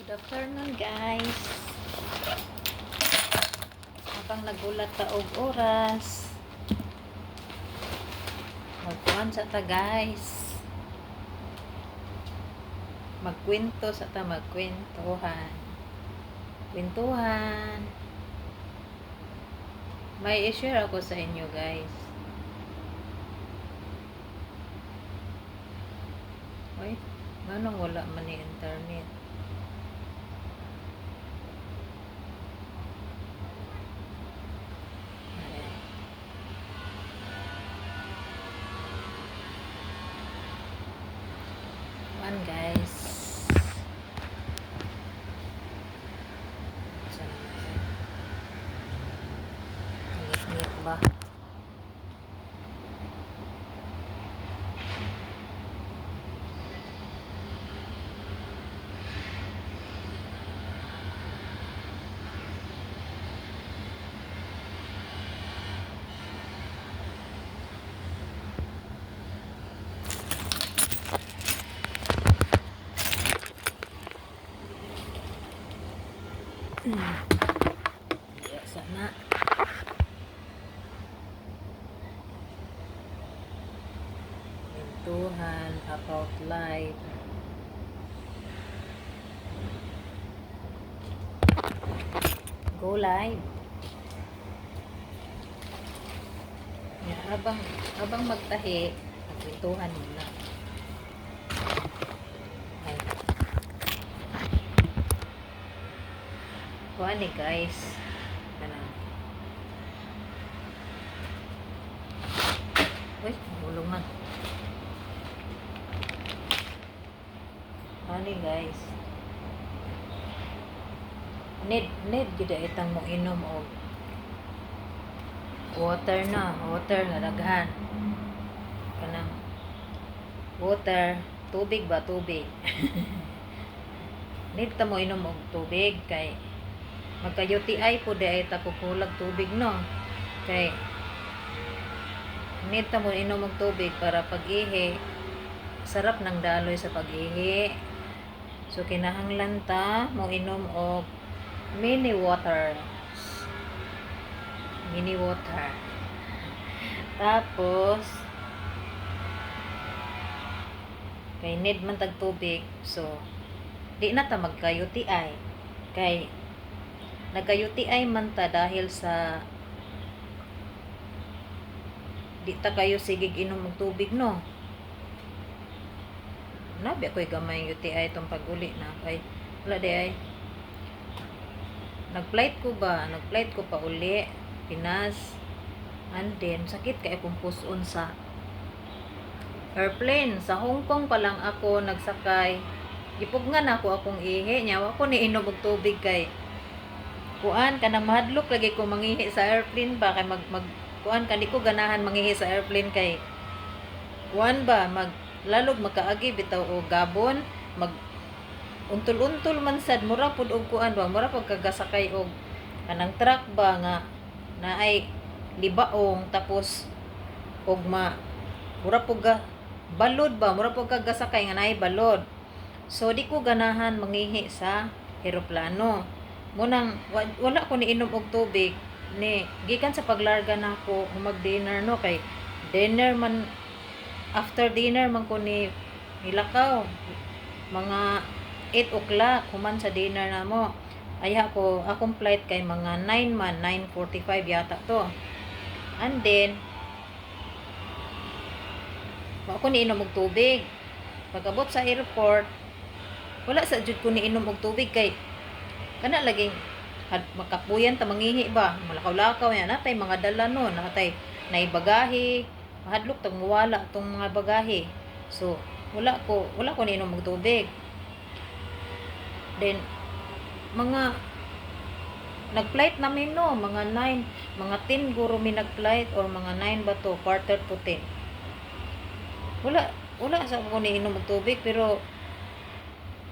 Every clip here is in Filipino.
Good afternoon, guys. Habang nagulat ta og oras, magkuhan sa ta, guys. Magkwento sa ta, magkwentuhan. Kwentuhan. May i-share ako sa inyo, guys. Oy, ganong wala man ni internet. Guys, ngit-ngit ba? Ya, sana. Kwentuhan about life. Go live. Ya, habang magtahi, kwentuhan muna. Ay. Kuha ni guys. Uy, bulong na. Ani guys. Need gid itang mo inom og water na daghan. Kanang water, tubig ba, tubig. Need ta mo inom og tubig kay magka-UTI po di ay tapukulag tubig, no? Kay need ta mo inom og tubig para pag-ihi sarap ng daloy sa pag-ihi. So kinahanglan ta mo inom og mini water. Tapos kay need man tag tubig, so di na ta magka-UTI kay nagka-UTI man ta dahil sa di ta kayo sigig inom og tubig, no? Nabi ako'y gamay UTI itong pag-uli na kay wala di ay nag-flight ko pa uli Pinas, and then sakit kay akong puson sa airplane. Sa Hong Kong pa lang ako nagsakay, gipugnan ako akong ihi nya wa ko ni inom og tubig kay kuan kanang mahadlok lagi ko mangihi sa airplane ba kay mag kuan kandi ko ganahan mangihi sa airplane kay kuan ba lalog makaagi bitaw og gabon mag untol-untol man sad mura pud og kuan ba mura pag kagasakay og kanang truck ba nga naay libaong tapos og mura pud balod ba mura pud kagasakay nga naay balod. So di ko ganahan mangihi sa eroplano. Munang wala ko ni inom og tubig ni gikan sa paglarga nako mag-dinner, no? Kay dinner man, after dinner man ko ni nilakaw mga 8 o'clock human sa dinner na mo. Aya ko akong flight kay mga 9 man, 9:45 yata to. And then wa ko ni inom og tubig. Pagabot sa airport wala sa jud ko ni inom og tubig kay kana laging makapuyan ta mangihi ba malakaw-lakaw yan natay mga dala no natay nay bagahe mahadlok tag muwala tong mga bagahe. So wala ko ni inom og tubig. Then mga nag-flight namin, no, mga 9 mga 10 guro mi nag-flight or mga 9 ba to, quarter to 10. Wala sa ko ni inom og tubig pero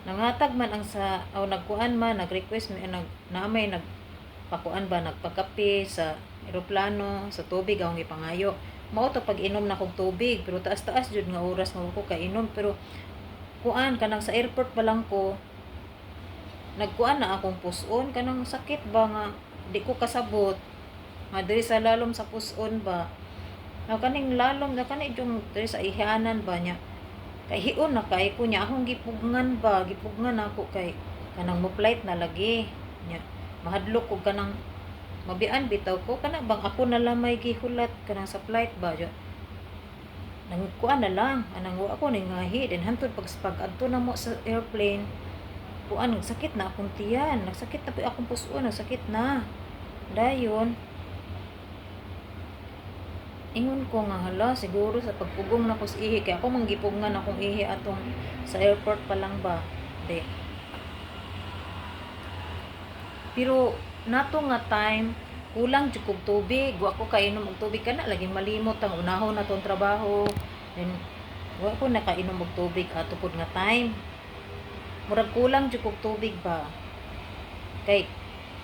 nangatag man ang sa nagkuan man nag-request mi naamay nagpakuan ba nagpakape sa eroplano sa tubig akong ipangayo. Mao to pag inom na kog tubig pero taas-taas jud nga oras nga ko kainom pero kuan kanang sa airport pa lang ko nagkuan na akong puson kanang sakit ba nga di ko kasabot. Nga diri sa lalom sa puson ba. Kaning lalom na kani yung diri sa ihanan ba niya. Kay hiun na kay ko niya akong gipugngan ba, gipugngan ako kay kanang mo flight na lagi. Nya mahadlok ko kanang mabian bitaw ko kana bang ako na lang may gihulat kanang sa flight ba. Nang kuan na lang anang wa ako ning ngahi din hantod pag adto na mo sa airplane kuan nagsakit na akong tiyan, nagsakit na po akong puson, nagsakit na. Dayon ingon ko nga hala siguro sa pagpugong na ko sa ihi kay ako manggipugngan akong ihi atong sa airport pa lang ba. De. Pero nato nga time kulang jud kog tubig, wa ko kainom og tubig kana laging malimot ang unahon na tong trabaho. Then wa ko nakainom og tubig ato pud nga time. Murag kulang jud kog tubig ba. Kay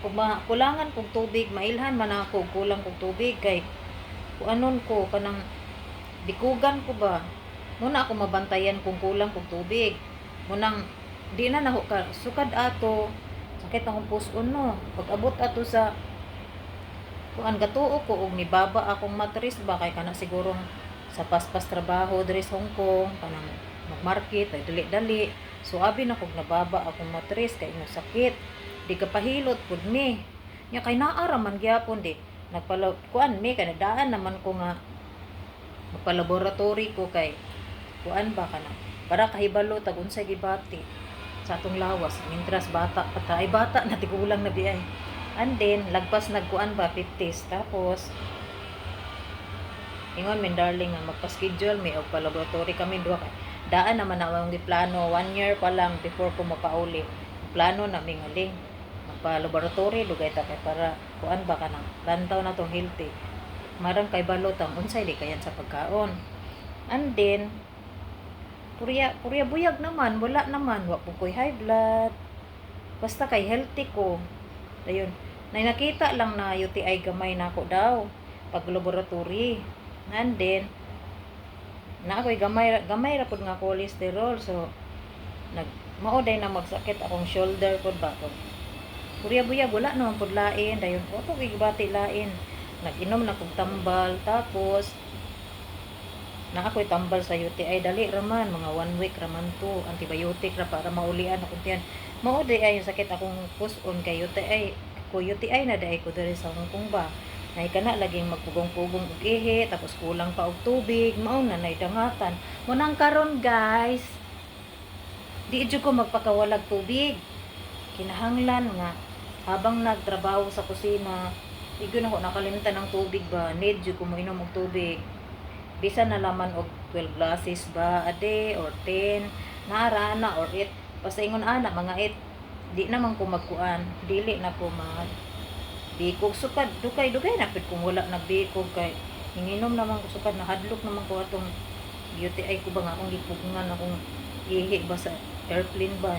kung kulangan kog tubig, mailhan man ako kulang kog tubig kay anon ko kanang bikugan ko ba. Muna ako mabantayan kung kulang kog tubig. Munang di na nako ka sukad ato sakit akong puson no. Pag abot ato sa kuan gatuo ko og nibaba akong matris ba kay kana sigurong sa paspas trabaho diri sa Hong Kong kanang magmarket ay dali-dali. So abi na kog nababa akong matris kay mo sakit. Di ka pahilot pud mi. Nya kay naara man gyapon di. Nagpala kuan mi kay daan naman ko nga magpa-laboratory ko kay kuan ba kana para kahibalo tag unsay gibati sa atong lawas mintras bata pata ay bata na tigulang na biay. And then lagpas nagkuan ba 50s tapos ingon min darling nga magpa-schedule mi og pa-laboratory kami duha kay daan naman na ang plano 1 year pa lang before ko mapauli. Plano na mi ngaling magpa-laboratory dugay ta kay para kuan ba kanang lantaw na tong healthy. Marang kay balot ang unsay di kayan sa pagkaon. And then purya buyag naman, wala naman, wa po ko'y high blood. Basta kay healthy ko. Dayon, nakita lang na UTI gamay na ako daw pag laboratory. And then na ako'y gamay ra pud nga cholesterol. So mauday na magsakit akong shoulder pud ba to. Purya buyag wala naman pud lain. Dayon ko to gibati lain. Nag-inom na kog tambal tapos na ako'y tambal sa UTI dali raman mga 1 week raman to antibiotic ra para maulian akong tiyan. Mao di ay sakit akong puson kay UTI na dai ko diri sa Hong Kong ba. Nay kana laging magpugong-pugong og ihi tapos kulang pa og tubig mao na nay dangatan. Mo nang karon guys. Di jud ko magpakawalag tubig. Kinahanglan nga habang nagtrabaho sa kusina igon ako nakalimutan ng tubig ba. Need jud ko moinom og tubig. Bisan na laman og 12 glasses ba a day or 10 naara na or 8 basta ingon ana mga 8 di naman ko magkuan dili na ko mag bikog sukad dugay na pud kung wala nagbikog kay hinginom naman ko sukad na hadlok naman ko atong UTI ko ba nga akong gipugngan akong ihi ba sa airplane ba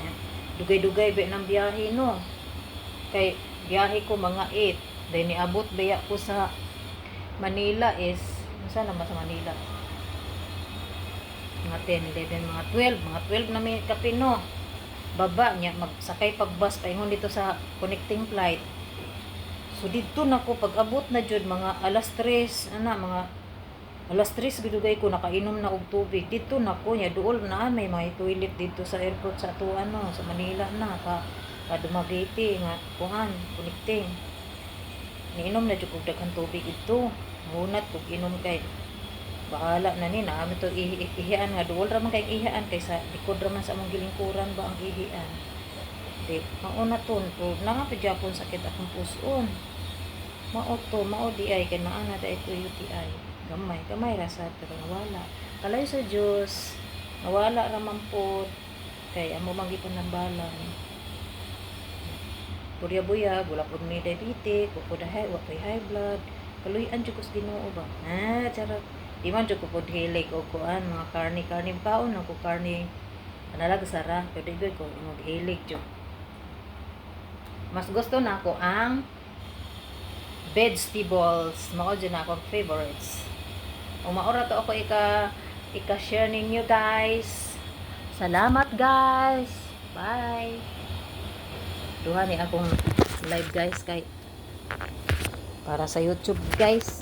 dugay ba ng biyahe no kay biyahe ko mga 8 then niabot baya ko sa Manila is saan naman sa Manila mga 10, 11, mga 12 na may kapino baba niya magsakay pag bus paingon dito sa connecting flight. So dito na ko pag abot na jud mga alas 3 mga alas 3 bidugay ko nakainom na og tubig dito na ko nya duol na may mga toilet dito sa airport sa ato sa Manila na pa Dumaguete nga kuhan connecting niinom na jud og daghang tubig ito ngunat kog inom kay bahala na ni naami to ihian nga duol ra man kay ihian kaysa likod ra man sa among gilingkuran ba ang ihian di mauna ton po nga pa Japon sakit akong puson mao di ay kay naana da ito UTI gamay ra sa pero nawala kalay sa Dios nawala ra man po kay amo manggipon ng balan purya buya wala pud ni diabetes wa pud high blood kaluyan jud ko sa Ginoo ba charot di man jud ko pud hilig og kuan mga karne baon ako karne analag sara pero di ko hilig jud mas gusto na ako ang vegetables mao jud na akong favorites o maora to ako ika-share ninyo guys salamat guys bye. Duha ni akong live guys kay para sa YouTube guys.